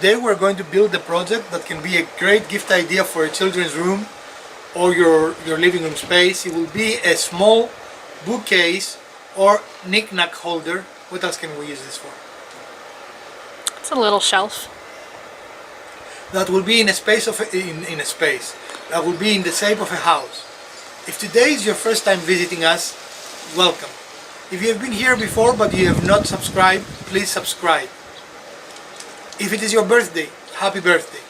today we're going to build a project that can be a great gift idea for a children's room or your living room space. It will be a small bookcase or knick-knack holder. What else can we use this for? It's a little shelf. That will be in a space of in a space. That will be in the shape of a house. If today is your first time visiting us, welcome. If you have been here before but you have not subscribed, please subscribe. If it is your birthday, happy birthday.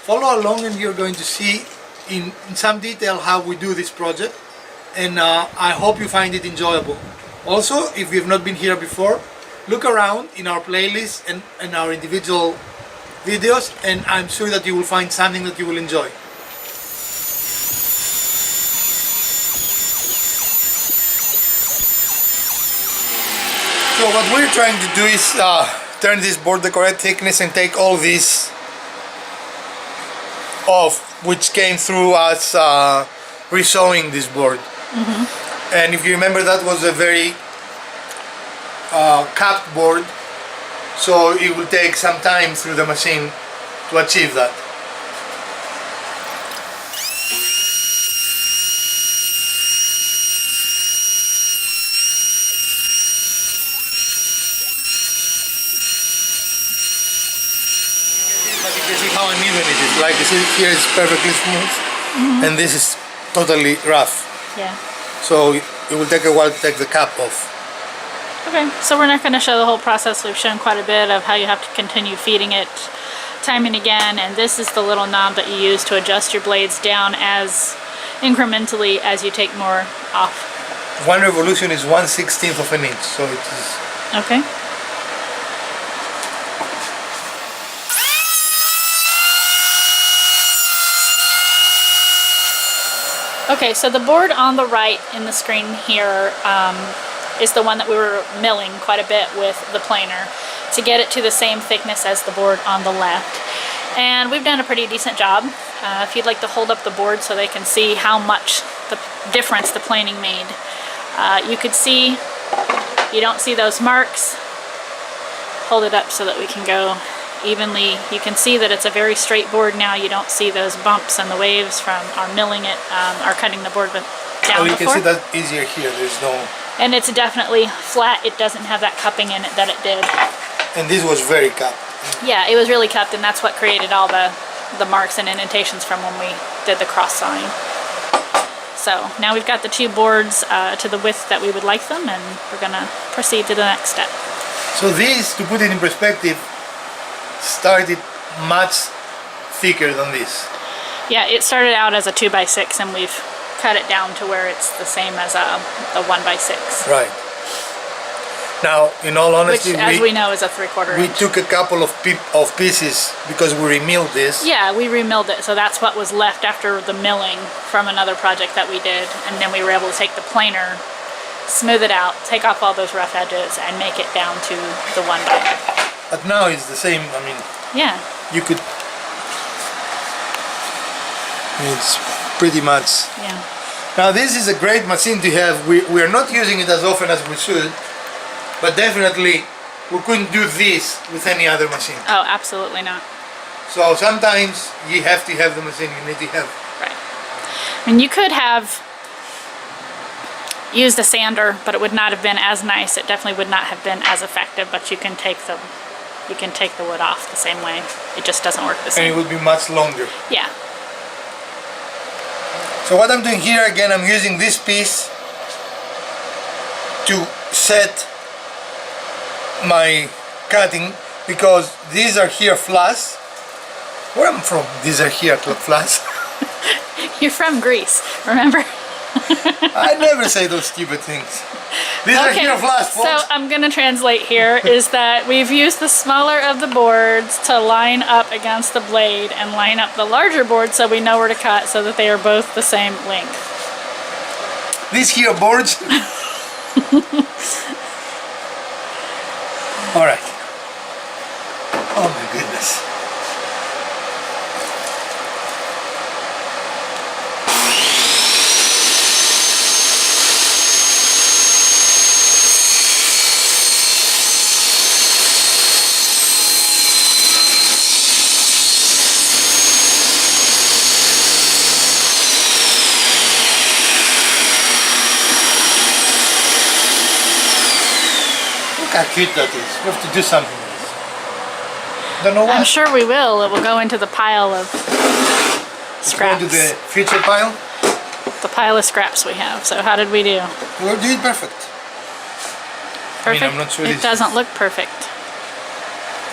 Follow along and you're going to see in some detail how we do this project, and I hope you find it enjoyable. Also, if you have not been here before, look around in our playlist and our individual videos, and I'm sure that you will find something that you will enjoy. So what we're trying to do is turn this board the correct thickness and take all this off, which came through us resewing this board. And if you remember, that was a very capped board, so it will take some time through the machine to achieve that. But you can see how uneven it is. Like you see, here it's perfectly smooth, and this is totally rough. Yeah. So it will take a while to take the cap off. Okay, so we're not going to show the whole process. We've shown quite a bit of how you have to continue feeding it time and again, and this is the little knob that you use to adjust your blades down as incrementally as you take more off. One revolution is 1/16 of an inch, so it is. Okay. Okay, so the board on the right in the screen here is the one that we were milling quite a bit with the planer to get it to the same thickness as the board on the left. And we've done a pretty decent job. If you'd like to hold up the board so they can see how much the difference the planing made. You could see, you don't see those marks. Hold it up so that we can go evenly. You can see that it's a very straight board now. You don't see those bumps and the waves from our milling it, or cutting the board down Oh, you before. can see that easier here. There's no. And it's definitely flat. It doesn't have that cupping in it that it did. And this was very capped. Yeah, it was really cupped, and that's what created all the marks and indentations from when we did the cross sawing. So now we've got the two boards to the width that we would like them, and we're gonna proceed to the next step. So this, to put it in perspective, started much thicker than this. Yeah, it started out as a 2x6, and we've cut it down to where it's the same as a 1x6. Right. Now, in all honesty, Which, as we know, is a 3/4 we inch. took a couple of pieces because we remilled this. Yeah, we remilled it, so that's what was left after the milling from another project that we did, and then we were able to take the planer, smooth it out, take off all those rough edges, and make it down to the 1x. But now it's the same. I mean, Yeah. you could. It's pretty much. Yeah. Now this is a great machine to have. We are not using it as often as we should, but definitely we couldn't do this with any other machine. Oh, absolutely not. So sometimes you have to have the machine. You need to have. Right. I mean, you could have used a sander, but it would not have been as nice. It definitely would not have been as effective. But you can take the wood off the same way. It just doesn't work the And same. it would be much longer. Yeah. So what I'm doing here again, I'm using this piece to set my cutting, because these are here flush. Where I'm from, these are here flush. You're from Greece, remember? I never say those stupid things. These are here flush, folks. So I'm going to translate here is that we've used the smaller of the boards to line up against the blade and line up the larger board so we know where to cut so that they are both the same length. These here boards. All right. Oh my goodness. how cute that is. We have to do something with this. Don't know what. I'm sure we will. It will go into the pile of It's going scraps. to the future pile. The pile of scraps we have. So how did we do? We're doing perfect. Perfect? I'm not sure it this doesn't look perfect.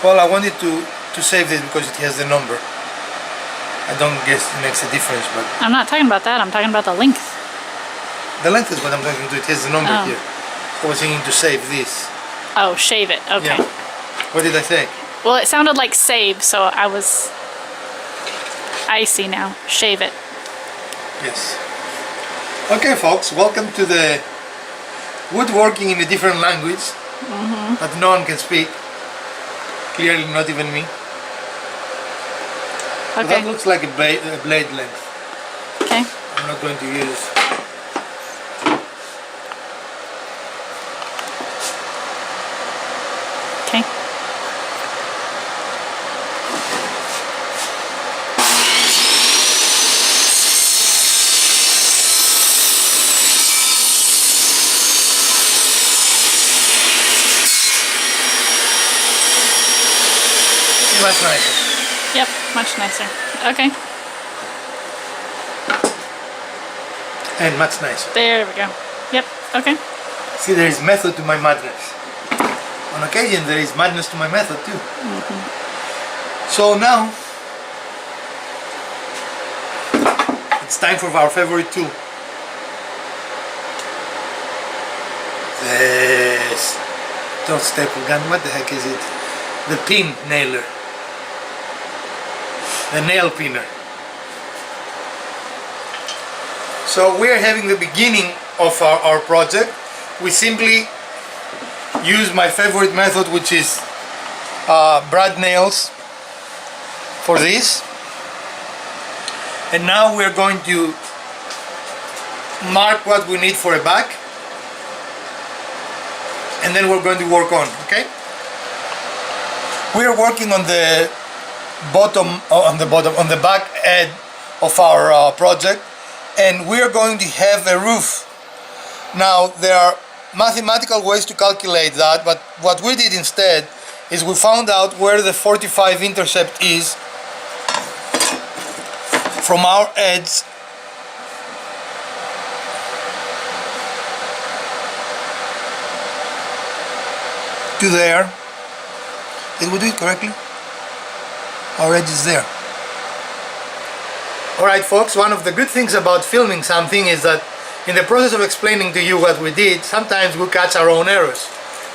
Well, I wanted to save this because it has the number. I don't guess it makes a difference, but I'm not talking about that. I'm talking about the length. the length is what I'm talking to. It has the number Oh. here. I was thinking to save this. Oh, shave it. Okay. Yeah. What did I say? Well, it sounded like save, so I see now. Shave it. Yes. Okay, folks, welcome to the woodworking in a different language that no one can speak. Clearly, not even me. So Okay. that looks like a blade length. Okay. I'm not going to use. Okay. Much nicer. Yep. Much nicer. Okay. And much nicer. There we go. Yep. Okay. See, there is method to my madness. On occasion, there is madness to my method too. So now, it's time for our favorite tool. This dot staple gun. What the heck is it? The pin nailer. The nail pinner. So we are having the beginning of our project. We simply use my favorite method, which is brad nails for this. And now we are going to mark what we need for a back, and then we're going to work on, okay? We are working on the on the back edge of our project, and we are going to have a roof. Now there are mathematical ways to calculate that, but what we did instead is we found out where the 45 intercept is from our edge to there. Did we do it correctly? Our edge is there. Alright folks, one of the good things about filming something is that in the process of explaining to you what we did, sometimes we catch our own errors.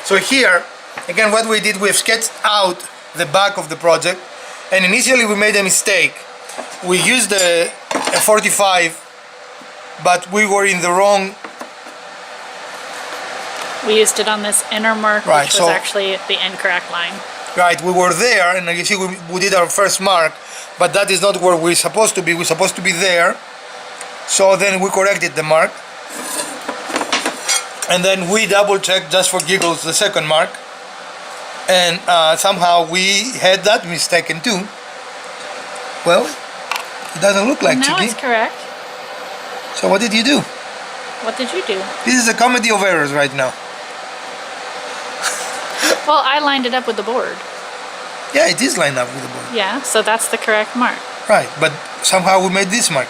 So here, again, what we did, we've sketched out the back of the project, and initially we made a mistake. We used a 45, but we were in the wrong. We used it on this inner mark, Right, which was so- actually the incorrect line. Right, we were there, and you see we did our first mark, but that is not where we're supposed to be. We're supposed to be there. So then we corrected the mark, and then we double checked just for giggles the second mark, and somehow we had that mistaken too. Well, it doesn't look like Now Chiki. it's correct. So what did you do? What did you do? This is a comedy of errors right now. Well, I lined it up with the board. Yeah, it is lined up with the board. Yeah, so that's the correct mark. Right, but somehow we made this mark.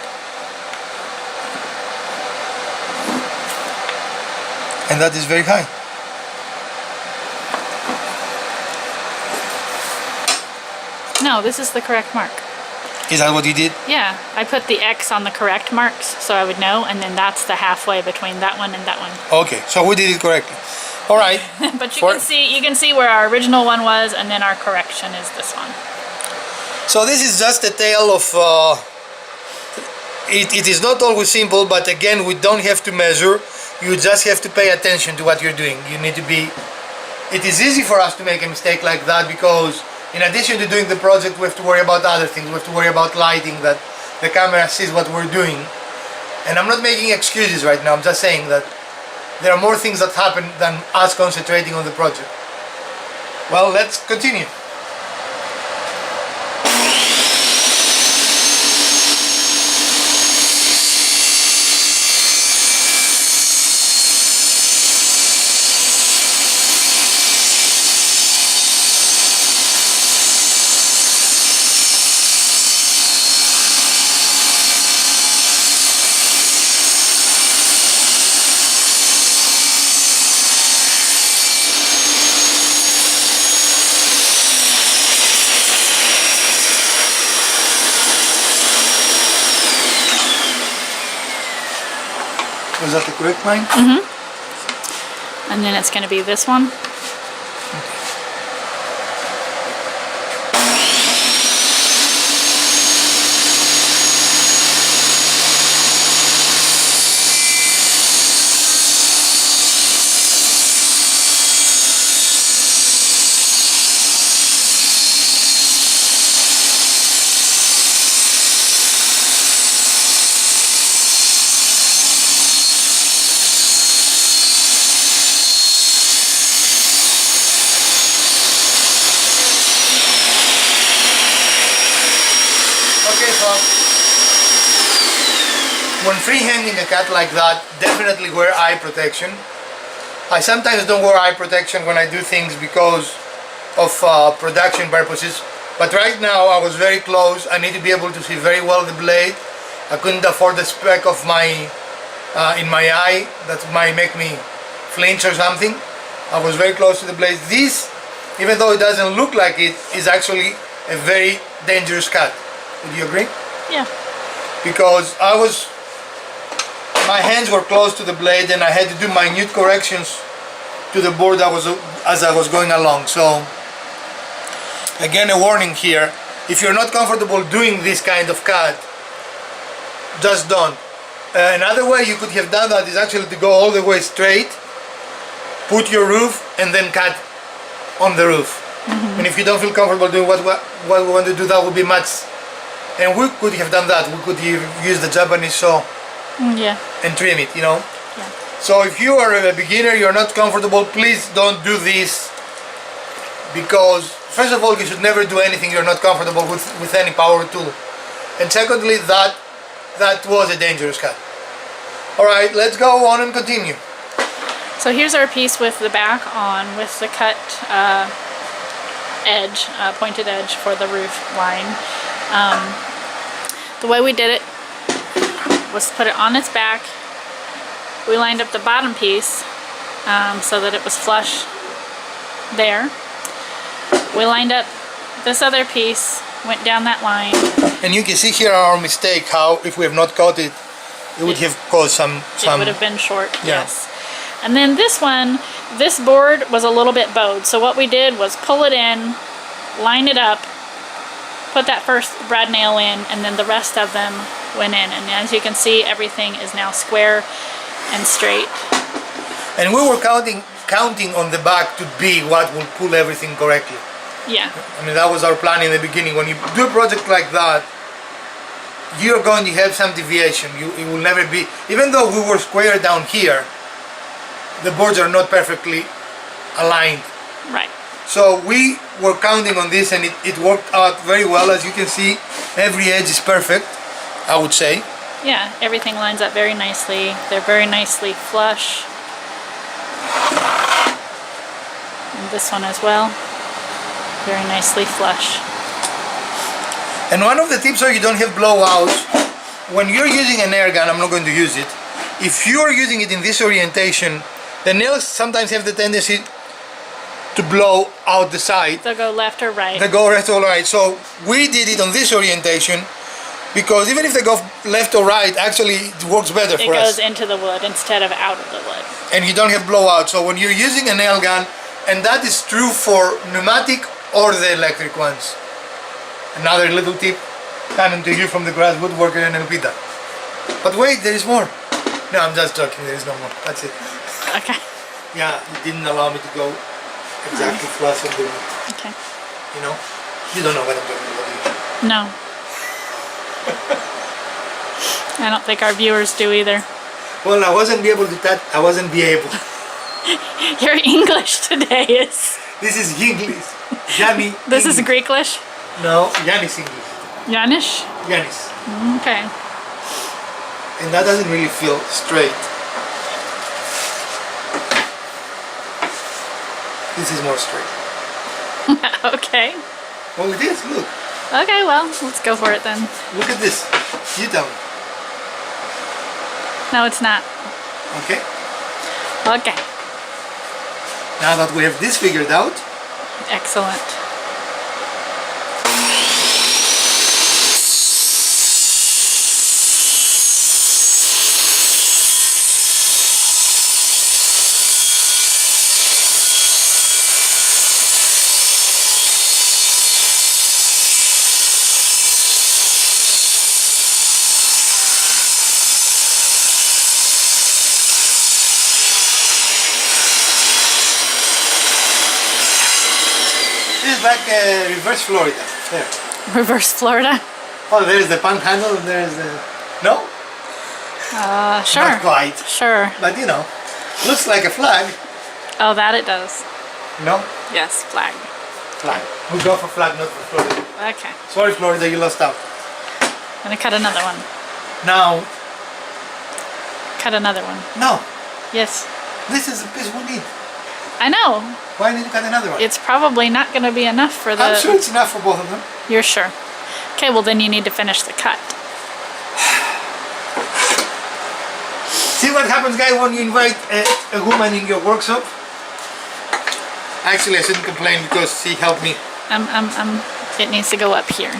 And that is very high. No, this is the correct mark. Is that what you did? Yeah, I put the X on the correct marks so I would know, and then that's the halfway between that one and that one. Okay, so we did it correctly. All right. But For- you can see where our original one was, and then our correction is this one. So this is just a tale of. It is not always simple, but again, we don't have to measure. You just have to pay attention to what you're doing. You need to be. It is easy for us to make a mistake like that because, in addition to doing the project, we have to worry about other things. We have to worry about lighting, that the camera sees what we're doing. And I'm not making excuses right now. I'm just saying that there are more things that happen than us concentrating on the project. Well, let's continue. Was that the correct line? And then it's going to be this one. Okay, so when freehanding a cut like that, definitely wear eye protection. I sometimes don't wear eye protection when I do things because of production purposes, but right now I was very close. I need to be able to see very well the blade. I couldn't afford the speck of my in my eye that might make me flinch or something. I was very close to the blade. This, even though it doesn't look like it, is actually a very dangerous cut. Would you agree? Yeah. Because my hands were close to the blade and I had to do minute corrections to the board as I was going along. So again, a warning here: if you're not comfortable doing this kind of cut, just don't. Another way you could have done that is actually to go all the way straight, put your roof, and then cut on the roof. And if you don't feel comfortable doing what we want to do, that would be much. And we could have done that. We could have used the Japanese saw and trim it, you know. Yeah. So if you are a beginner, you're not comfortable, please don't do this, because first of all, you should never do anything you're not comfortable with any power tool. And secondly, that was a dangerous cut. Alright, let's go on and continue. So here's our piece with the back on, with the cut edge, pointed edge for the roof line. The way we did it was to put it on its back. We lined up the bottom piece so that it was flush there. We lined up this other piece, went down that line. And you can see here our mistake, how if we have not cut it, it would have caused some... It would have been short, yes. And then this one, this board was a little bit bowed. So what we did was pull it in, line it up, put that first brad nail in, and then the rest of them went in. And as you can see, everything is now square and straight. And we were counting on the back to be what will pull everything correctly. Yeah. I mean, that was our plan in the beginning. When you do a project like that, you're going to have some deviation. It will never be, even though we were square down here, the boards are not perfectly aligned. Right. So we were counting on this, and it worked out very well. As you can see, every edge is perfect, I would say. Yeah, everything lines up very nicely. They're very nicely flush. And this one as well, very nicely flush. And one of the tips so you don't have blowouts, when you're using an air gun, I'm not going to use it, if you're using it in this orientation, the nails sometimes have the tendency to blow out the side. They'll go left or right. They go left or right. So we did it on this orientation, because even if they go left or right, actually it works better for us. It goes into the wood instead of out of the wood. And you don't have blowout. So when you're using a nail gun, and that is true for pneumatic or the electric ones. Another little tip coming to you from the grass woodworker and Elpida. But wait, there is more. No, I'm just joking, there is no more. That's it. Okay. Yeah, it didn't allow me to go exactly flush on the wood. Okay. You know? You don't know what I'm talking about, do you? No. I don't think our viewers do either. Well, I wasn't be able to touch. I wasn't be able. Your English today is... This is English. Yanni. This is Greeklish? No, Yannis English. Yanish? Yannis. Okay. And that doesn't really feel straight. This is more straight. Okay. Well, it is, look. Okay, well, let's go for it then. Look at this. You tell me. No, it's not. Okay? Okay. Now that we have this figured out, Excellent. like reverse Florida. There. Reverse Florida? Oh, there's the panhandle and there's the... No? Sure. Not quite. Sure. But you know, looks like a flag. Oh, that it does. No? Yes, flag. Flag. We go for flag, not for Florida. Okay. Sorry, Florida, you lost out. Gonna cut another one. Now, Cut another one. no. Yes. This is the piece we need. I know. Why did you cut another one? It's probably not gonna be enough for the... I'm sure it's enough for both of them. You're sure? Okay, well then you need to finish the cut. See what happens, guys, when you invite a woman in your workshop? Actually, I shouldn't complain because she helped me. It needs to go up here.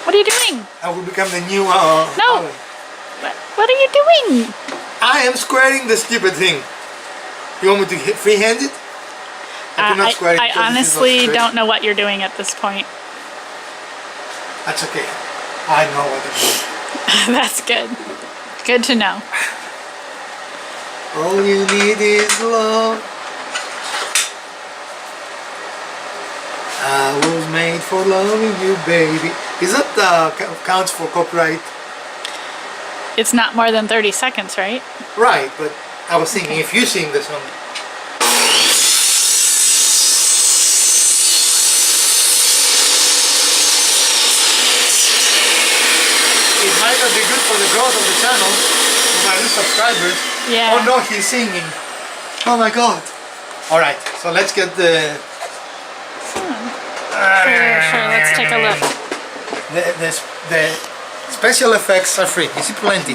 What are you doing? I will become the new... No. Alan. What are you doing? I am squaring the stupid thing. You want me to freehand it? cannot square it I because this is not honestly straight. don't know what you're doing at this point. That's okay. I know what I'm doing. That's good. Good to know. All you need is love. I was made for loving you, baby. Is that counts for copyright? It's not more than 30 seconds, right? Right, but I was thinking if you sing the song. It might not be good for the growth of the channel, for my new subscribers. Yeah. Oh no, he's singing. Oh my god. Alright, so let's get the... Sure, let's take a look. The special effects are free. You see plenty.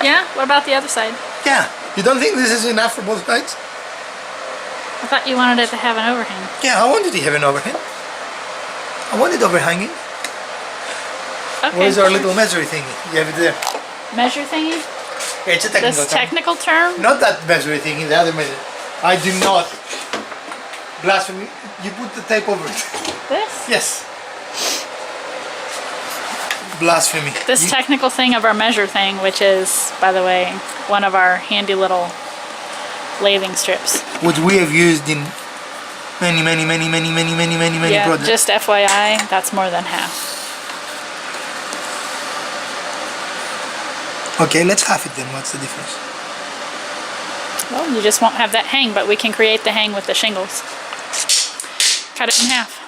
Yeah? What about the other side? Yeah. You don't think this is enough for both sides? I thought you wanted it to have an overhang. Yeah, I wanted to have an overhang. I want it overhanging. Okay. Where's our little measure thingy? You have it there. Measure thingy? Yeah, it's a technical This term. technical term? Not that measure thingy, the other measure. I do not. Blasphemy. You put the tape over it. This? Yes. Blasphemy. This technical thing of our measure thing, which is, by the way, one of our handy little lathing strips. Which we have used in many Yeah, projects. just FYI, that's more than half. Okay, let's half it then. What's the difference? Well, you just won't have that hang, but we can create the hang with the shingles. Cut it in half.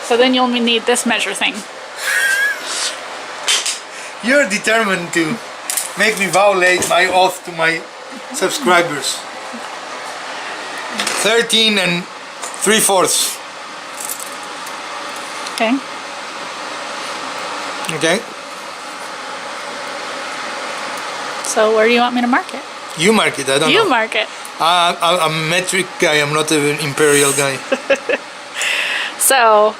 So then you'll need this measure thing. You're determined to make me violate my oath to my subscribers. 13 3/4. Okay. Okay? So where do you want me to mark it? You mark it, I don't know. You mark it. I'm a metric guy, I'm not an imperial guy. So,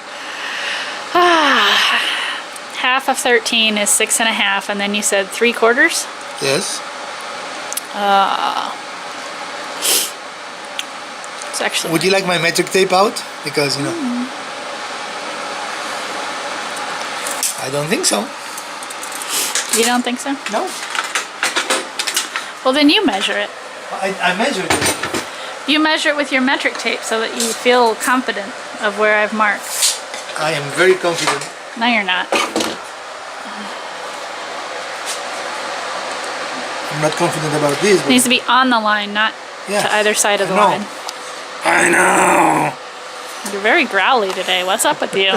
half of 13 is 6.5, and then you said 3/4? Yes? It's actually... Would you like my metric tape out? Because, you know... I don't think so. You don't think so? No. Well, then you measure it. I measured it. You measure it with your metric tape so that you feel confident of where I've marked. I am very confident. No, you're not. I'm not confident about this. It needs to be on the line, not Yeah, to either side of the I know. line. I know. You're very growly today. What's up with you?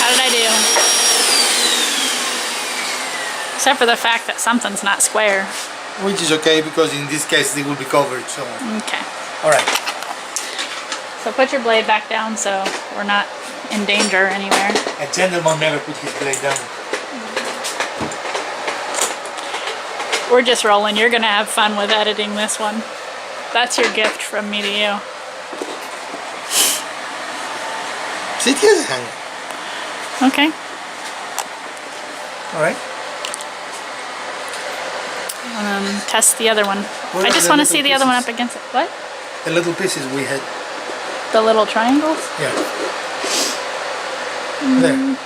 How did I do? Except for the fact that something's not square. Which is okay because in this case they will be covered. So, Okay. all right. So put your blade back down so we're not in danger anywhere. A gentleman never put his blade down. We're just rolling. You're gonna have fun with editing this one. That's your gift from me to you. See, it has a hang. Okay. All right. and then test the other one. What I are just the want to little see the other one pieces? up against it. What? The little pieces we had. The little triangles? Yeah. There.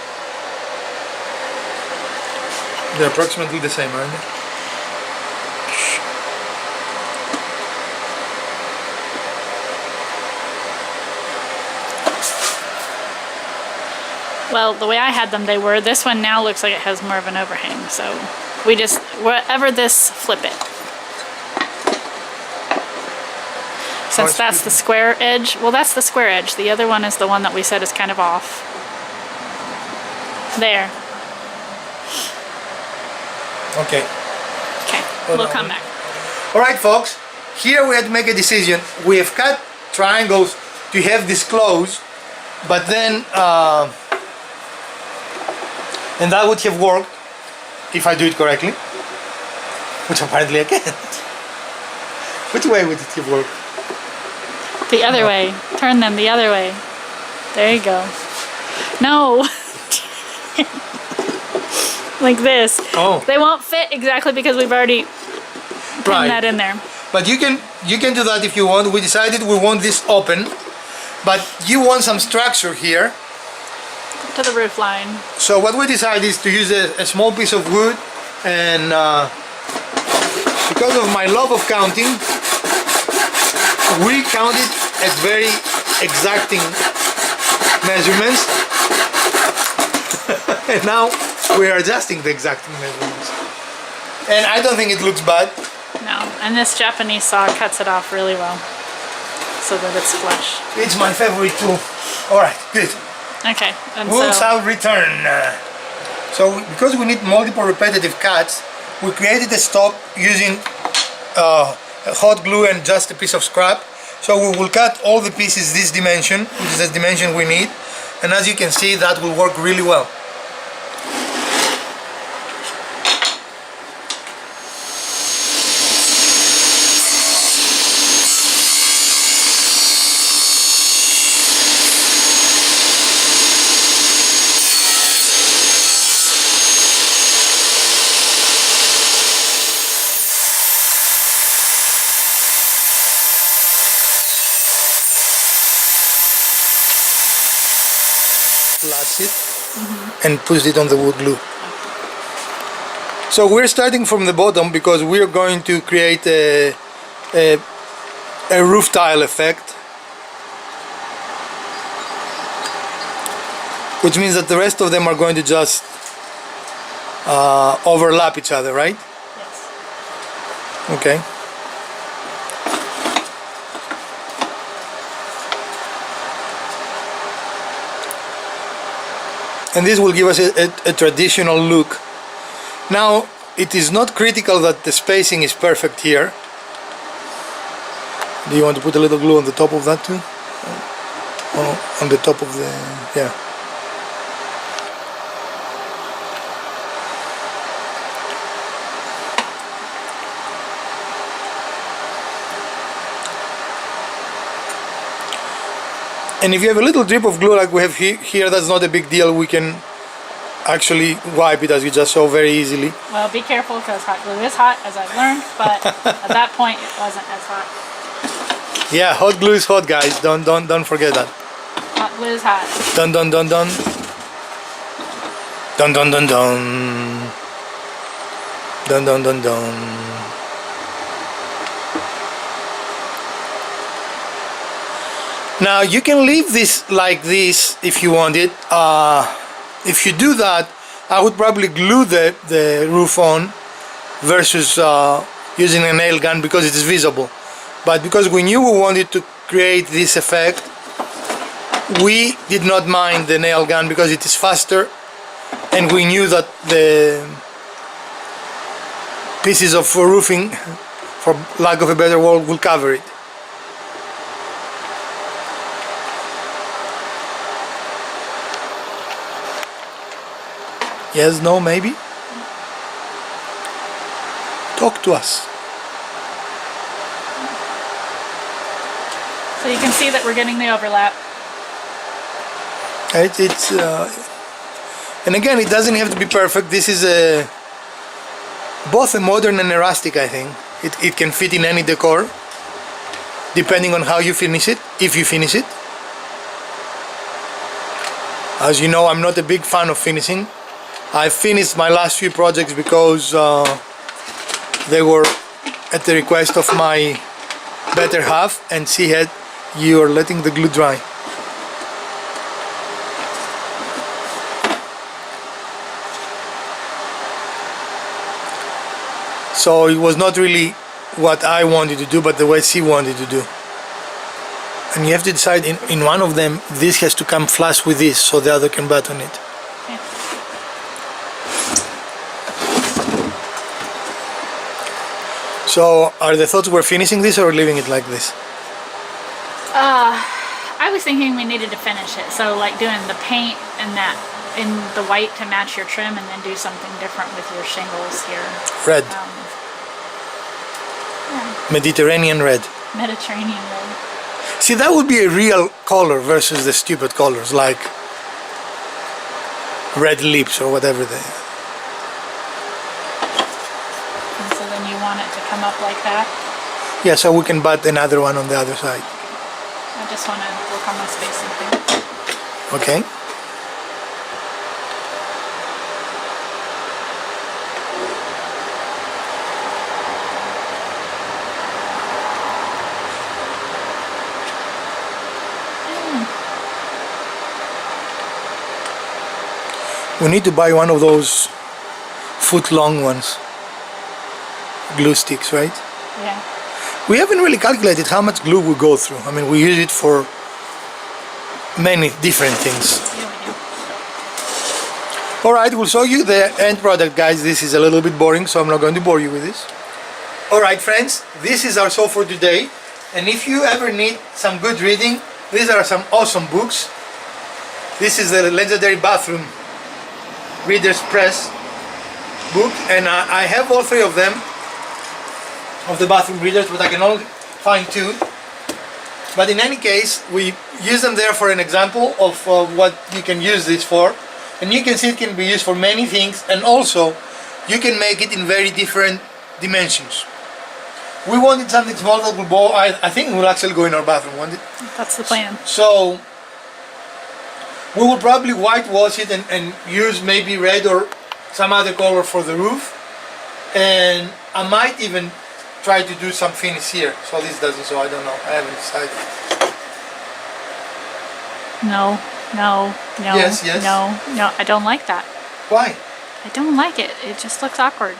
They're approximately the same, aren't they? Well, the way I had them, they were. This one now looks like it has more of an overhang. So we just, wherever this, flip it. Since that's the square edge. Well, that's the square edge. The other one is the one that we said is kind of off. There. Okay. Okay, we'll come back. Alright folks, here we had to make a decision. We have cut triangles to have this closed, but then and that would have worked if I do it correctly, which apparently I can't. Which way would it have worked? The other way. Turn them the other way. There you go. No. Like this. Oh. They won't fit exactly because we've already pinned that in there. But you can do that if you want. We decided we want this open, but you want some structure here. To the roof line. So what we decided is to use a small piece of wood, and because of my love of counting, we counted at very exacting measurements. And now we are adjusting the exacting measurements. And I don't think it looks bad. No, and this Japanese saw cuts it off really well so that it's flush. It's my favorite tool. Alright, good. Okay, and We'll so shall return. So because we need multiple repetitive cuts, we created a stop using hot glue and just a piece of scrap. So we will cut all the pieces this dimension, which is the dimension we need, and as you can see, that will work really well. Flash it and push it on the wood glue. So we're starting from the bottom because we're going to create a roof tile effect, which means that the rest of them are going to just overlap each other, right? yes. Okay. And this will give us a traditional look. Now, it is not critical that the spacing is perfect here. Do you want to put a little glue on the top of that too? Oh, on the top of the... yeah. And if you have a little drip of glue like we have here, that's not a big deal. We can actually wipe it, as you just saw, very easily. Well, be careful because hot glue is hot, as I've learned, but at that point it wasn't as hot. Yeah, hot glue is hot, guys. Don't forget that. Hot glue is hot. Dun dun dun dun. Dun dun dun dun. Dun dun dun dun. Now you can leave this like this if you want it. If you do that, I would probably glue the roof on versus using a nail gun because it is visible. But because we knew we wanted to create this effect, we did not mind the nail gun because it is faster, and we knew that the pieces of roofing, for lack of a better word, will cover it. Yes, no, maybe? Talk to us. So you can see that we're getting the overlap. And again, it doesn't have to be perfect. This is both a modern and a rustic, I think. It can fit in any decor, depending on how you finish it, if you finish it. As you know, I'm not a big fan of finishing. I finished my last few projects because they were at the request of my better half, and she had, you are letting the glue dry. So it was not really what I wanted to do, but the way she wanted to do. And you have to decide in one of them, this has to come flush with this, so the other can button it. Okay. So are the thoughts we're finishing this or leaving it like this? I was thinking we needed to finish it, so like doing the paint and that in the white to match your trim, and then do something different with your shingles here. Red. Yeah, Mediterranean red. Mediterranean red. See, that would be a real color versus the stupid colors like red lips or whatever they are. And so then you want it to come up like that? Yeah, so we can butt another one on the other side. I just want to work on my spacing thing. Okay. We need to buy one of those foot-long ones. Glue sticks, right? Yeah. We haven't really calculated how much glue we go through. I mean, we use it for many different things. Yeah, we do. Alright, we'll show you the end product, guys. This is a little bit boring, so I'm not going to bore you with this. Alright, friends, this is our show for today. And if you ever need some good reading, these are some awesome books. This is the legendary bathroom Reader's Press book, and I have all three of them, of the bathroom readers, but I can only find two. But in any case, we use them there for an example of what you can use this for. And you can see it can be used for many things, and also you can make it in very different dimensions. We wanted something small that will go, I think will actually go in our bathroom, won't it? That's the plan. So we will probably whitewash it and use maybe red or some other color for the roof. And I might even try to do some finish here. So this doesn't, so I don't know. I haven't decided. No, no, no, Yes, yes. no, no. I don't like that. Why? I don't like it. It just looks awkward.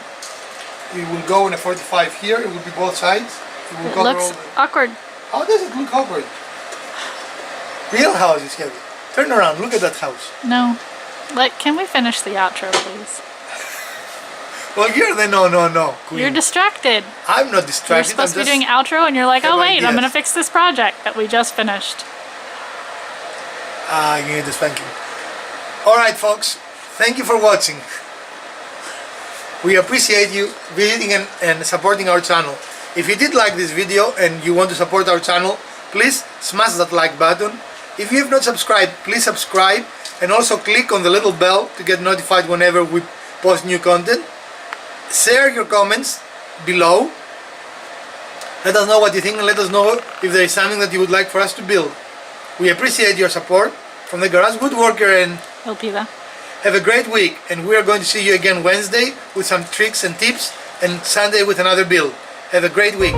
It will go in a 45 here. It will be both sides. It will It cover looks all the... awkward. How does it look awkward? Real house is heavy. Turn around. Look at that house. No. Can we finish the outro, please? Well, you're the no, queen. You're distracted. I'm not You're distracted. supposed to I'm be doing outro, and you're like, have oh wait, I'm ideas. gonna fix this project that we just finished. You need the spanking. Alright, folks. Thank you for watching. We appreciate you visiting and supporting our channel. If you did like this video and you want to support our channel, please smash that like button. If you have not subscribed, please subscribe, and also click on the little bell to get notified whenever we post new content. Share your comments below. Let us know what you think, and let us know if there is something that you would like for us to build. We appreciate your support. From the Garage Woodworker, and Elpida. have a great week. And we are going to see you again Wednesday with some tricks and tips, and Sunday with another build. Have a great week.